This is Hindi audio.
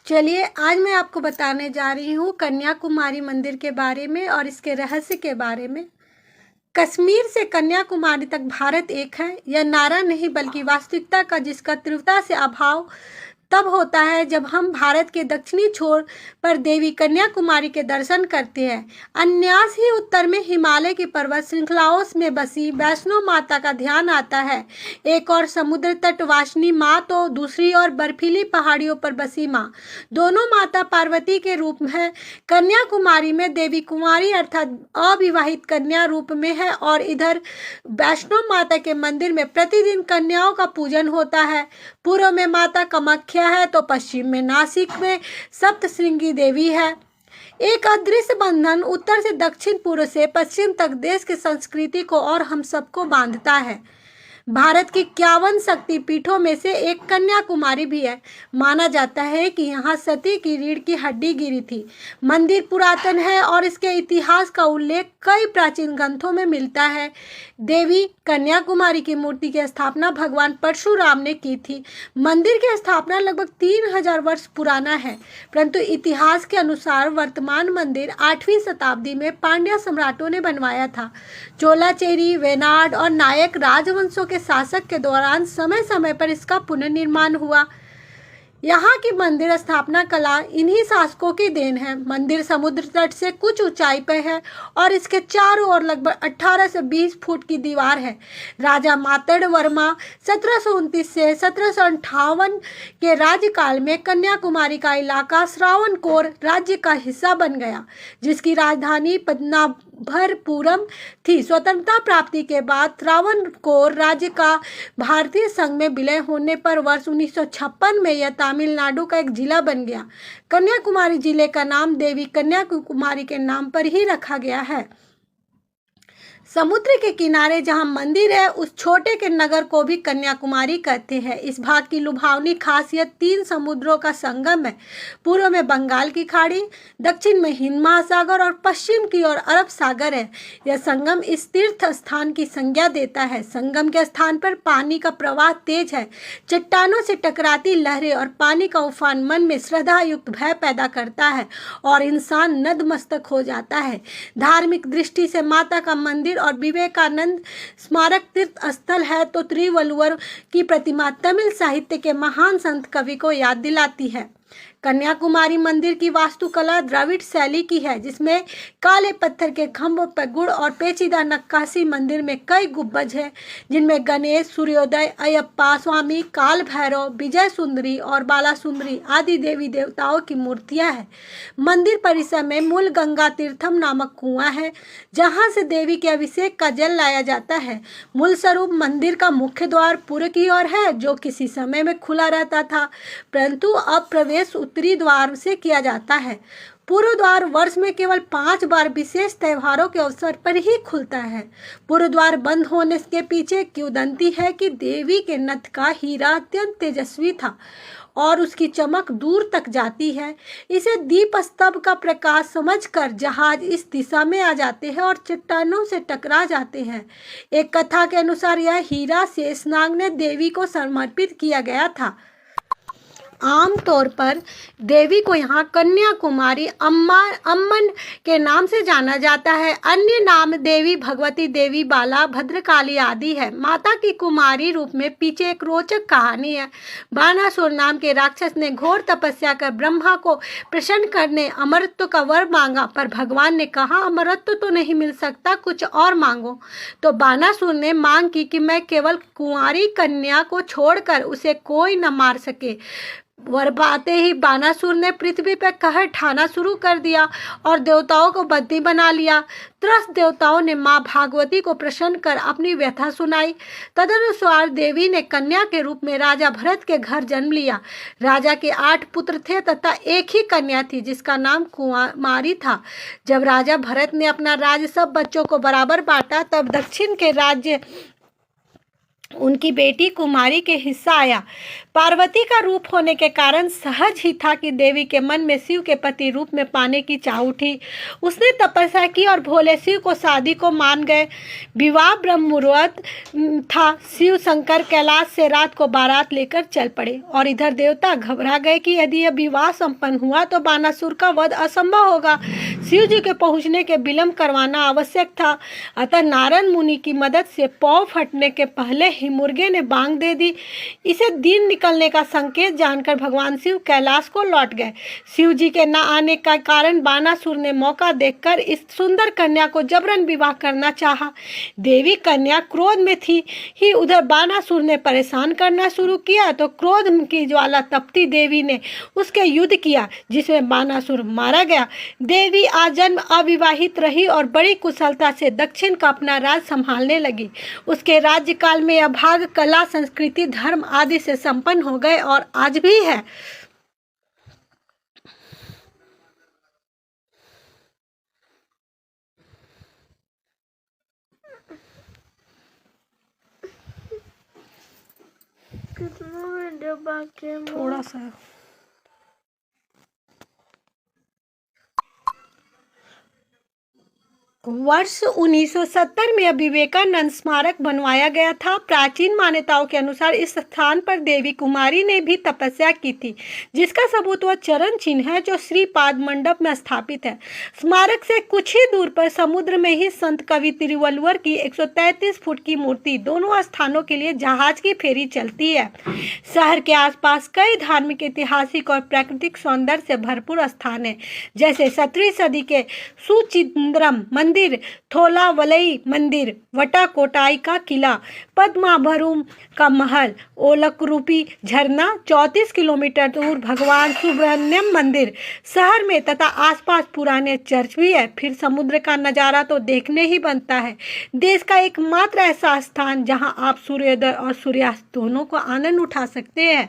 चलिए आज मैं आपको बताने जा रही हूँ कन्याकुमारी मंदिर के बारे में और इसके रहस्य के बारे में। कश्मीर से कन्याकुमारी तक भारत एक है, यह नारा नहीं बल्कि वास्तविकता का, जिसका तीव्रता से अभाव तब होता है जब हम भारत के दक्षिणी छोर पर देवी कन्याकुमारी के दर्शन करते हैं। अन्यास ही उत्तर में हिमालय की पर्वत श्रृंखलाओं में बसी वैष्णो माता का ध्यान आता है। एक और समुद्र तट वासिनी माँ तो दूसरी ओर बर्फीली पहाड़ियों पर बसी माँ, दोनों माता पार्वती के रूप में कन्याकुमारी में देवी कुमारी अर्थात अविवाहित कन्या रूप में है और इधर वैष्णो माता के मंदिर में प्रतिदिन कन्याओं का पूजन होता है। पूर्व में माता कामाख्या है तो पश्चिम में नासिक में सप्तशृंगी देवी है। एक अदृश्य बंधन उत्तर से दक्षिण, पूर्व से पश्चिम तक देश की संस्कृति को और हम सबको बांधता है। भारत की 51 शक्ति पीठों में से एक कन्याकुमारी भी है। माना जाता है कि यहाँ सती की रीढ़ की हड्डी गिरी थी। मंदिर पुरातन है और इसके इतिहास का उल्लेख कई प्राचीन ग्रंथों में मिलता है। देवी कन्याकुमारी की मूर्ति की स्थापना भगवान परशुराम ने की थी। मंदिर की स्थापना लगभग 3000 वर्ष पुराना है, परंतु इतिहास के अनुसार वर्तमान मंदिर 8वीं शताब्दी में पांड्या सम्राटों ने बनवाया था। चोलाचेरी, वेनाड और नायक राजवंशों के शासक के दौरान समय समय पर इसका पुनर्निर्माण हुआ। यहाँ की मंदिर स्थापना कला इन्हीं शासकों की देन है। मंदिर समुद्र तट से कुछ ऊंचाई पर है और इसके चारों ओर लगभग 18 से 20 फुट की दीवार है। राजा मातड़ वर्मा 1729 से 1758 के राज्यकाल में कन्याकुमारी का इलाका श्रावणकोर राज्य का हिस्सा बन गया, जिसकी राजधानी पद्मनाभपुरम थी। स्वतंत्रता प्राप्ति के बाद श्रावणकोर राज्य का भारतीय संघ में विलय होने पर वर्ष 1956 में यह तमिलनाडु का एक जिला बन गया। कन्याकुमारी जिले का नाम देवी कन्याकुमारी के नाम पर ही रखा गया है। समुद्र के किनारे जहां मंदिर है उस छोटे के नगर को भी कन्याकुमारी कहते हैं। इस भाग की लुभावनी खासियत 3 समुद्रों का संगम है। पूर्व में बंगाल की खाड़ी, दक्षिण में हिंद महासागर और पश्चिम की ओर अरब सागर है। यह संगम इस तीर्थ स्थान की संज्ञा देता है। संगम के स्थान पर पानी का प्रवाह तेज है। चट्टानों से टकराती लहरें और पानी का उफान मन में श्रद्धा युक्त भय पैदा करता है और इंसान नतमस्तक हो जाता है। धार्मिक दृष्टि से माता का मंदिर और विवेकानंद स्मारक तीर्थ स्थल है तो त्रिवल्लुवर की प्रतिमा तमिल साहित्य के महान संत कवि को याद दिलाती है। कन्याकुमारी मंदिर की वास्तुकला द्रविड़ शैली की है, जिसमें काले पत्थर के खंभों पर गुड़ और पेचीदा नक्काशी। मंदिर में कई गुंबज हैं, जिनमें गणेश, सूर्योदय, अयप्पा स्वामी, काल भैरव, विजय सुंदरी और बाला सुंदरी आदि देवी देवताओं की मूर्तियां हैं। मंदिर परिसर में मूल गंगा तीर्थम नामक कुआं है, जहां से देवी के अभिषेक का जल लाया जाता है। मूल स्वरूप मंदिर का मुख्य द्वार पूर्व की ओर है, जो किसी समय में खुला रहता था, परंतु अब प्रवेश उत्तरी द्वार से किया जाता है। पूर्व द्वार वर्ष में केवल 5 बार विशेष त्योहारों के अवसर पर ही खुलता है। पूर्व द्वार बंद होने के पीछे किंवदंती है कि देवी के नथ का हीरा अत्यंत तेजस्वी था और उसकी चमक दूर तक जाती है। इसे दीप स्तंभ का प्रकाश समझकर जहाज इस दिशा में आ जाते हैं और चट्टानों से टकरा जाते हैं। एक कथा के अनुसार यह हीरा शेषनाग ने देवी को समर्पित किया गया था। आमतौर पर देवी को यहाँ कन्याकुमारी अम्मन के नाम से जाना जाता है। अन्य नाम देवी भगवती, देवी बाला, भद्रकाली आदि है। माता की कुमारी रूप में पीछे एक रोचक कहानी है। बानासुर नाम के राक्षस ने घोर तपस्या कर ब्रह्मा को प्रसन्न करने अमरत्व का वर मांगा, पर भगवान ने कहा अमरत्व तो नहीं मिल सकता, कुछ और मांगो। तो बानासुर ने मांग की कि मैं केवल कुंवारी कन्या को छोड़कर उसे कोई न मार सके। वर पाते ही बानासुर ने पृथ्वी पर कहर ठाना शुरू कर दिया और देवताओं को बंदी बना लिया। त्रस्त देवताओं ने मां भागवती को प्रसन्न कर अपनी व्यथा सुनाई। तदनुसार देवी ने कन्या के रूप में राजा भरत के घर जन्म लिया। राजा के 8 पुत्र थे तथा एक ही कन्या थी, जिसका नाम कुमारी था। जब राजा भरत ने अपना राज्य सब बच्चों को बराबर बांटा, तब दक्षिण के राज्य उनकी बेटी कुमारी के हिस्सा आया। पार्वती का रूप होने के कारण सहज ही था कि देवी के मन में शिव के पति रूप में पाने की चाह उठी। उसने तपस्या की और भोले शिव को शादी को मान गए। विवाह ब्रह्म मुहूर्त था। शिव शंकर कैलाश से रात को बारात लेकर चल पड़े और इधर देवता घबरा गए कि यदि यह विवाह संपन्न हुआ तो बानासुर का वध असंभव होगा। शिव जी के पहुंचने के विलंब करवाना आवश्यक था। अतः नारद मुनि की मदद से पौ फटने के पहले ही मुर्गे ने बांग दे दी। इसे दिन निकलने का संकेत जानकर भगवान शिव कैलाश को लौट गए। शिव जी के न आने का कारण बानासुर ने मौका देखकर इस सुंदर कन्या को जबरन विवाह करना चाहा। देवी कन्या क्रोध में थी ही उधर बानासुर ने परेशान करना शुरू किया तो क्रोध की ज्वाला तपती देवी ने उसके युद्ध किया, जिसमें बानासुर मारा गया। देवी आजन्म अविवाहित रही और बड़ी कुशलता से दक्षिण का अपना राज संभालने लगी। उसके राज्यकाल में यह भाग कला, संस्कृति, धर्म आदि से संपन्न हो गए और आज भी है। कितना वीडियो बाकी है? थोड़ा सा वर्ष 1970 में विवेकानंद स्मारक बनवाया गया था। प्राचीन मान्यताओं के अनुसार इस स्थान पर देवी कुमारी ने भी तपस्या की थी, जिसका सबूत वह चरण चिन्ह है जो श्रीपाद मंडप में स्थापित है। स्मारक से कुछ ही दूर पर समुद्र में ही संत कवि तिरुवल्लुवर की 133 फुट की मूर्ति दोनों स्थानों के लिए जहाज की फेरी चलती है। शहर के आसपास कई धार्मिक, ऐतिहासिक और प्राकृतिक सौंदर्य से भरपूर स्थान है, जैसे 17वीं सदी के सुचिंद्रम मंदिर, थोलावलई मंदिर, वटाकोटाई का किला, पद्माभरूम का महल, ओलकरूपी झरना, 34 किलोमीटर दूर भगवान सुब्रह्मण्यम मंदिर। शहर में तथा आसपास पुराने चर्च भी है। फिर समुद्र का नज़ारा तो देखने ही बनता है। देश का एकमात्र ऐसा स्थान जहां आप सूर्योदय और सूर्यास्त दोनों को आनंद उठा सकते हैं।